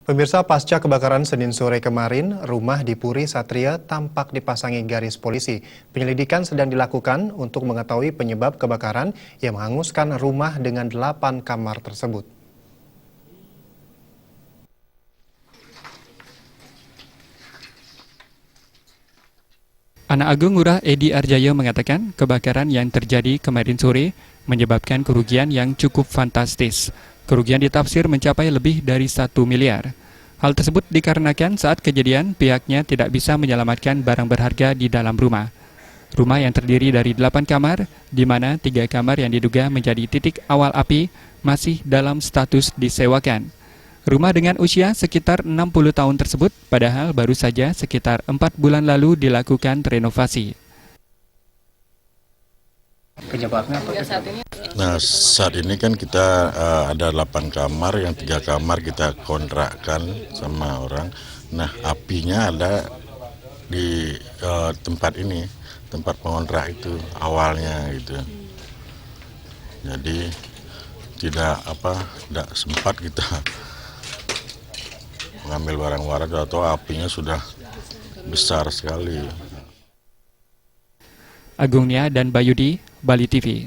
Pemirsa, pasca kebakaran Senin sore kemarin, rumah di Puri Satria tampak dipasangi garis polisi. Penyelidikan sedang dilakukan untuk mengetahui penyebab kebakaran yang menghanguskan rumah dengan 8 kamar tersebut. Anak Agung Ngurah Edi Arjayo mengatakan kebakaran yang terjadi kemarin sore menyebabkan kerugian yang cukup fantastis. Kerugian ditafsir mencapai lebih dari 1 miliar. Hal tersebut dikarenakan saat kejadian pihaknya tidak bisa menyelamatkan barang berharga di dalam rumah. Rumah yang terdiri dari 8 kamar, di mana 3 kamar yang diduga menjadi titik awal api masih dalam status disewakan. Rumah dengan usia sekitar 60 tahun tersebut padahal baru saja sekitar 4 bulan lalu dilakukan renovasi. Penyebabnya apa? Nah, saat ini kan kita ada 8 kamar, yang 3 kamar kita kontrakkan sama orang. Nah, apinya ada di tempat ini, tempat pengontrak itu awalnya gitu. Jadi tidak sempat kita mengambil barang-barang atau apinya sudah besar sekali. Agungnya dan Bayudi, Bali TV.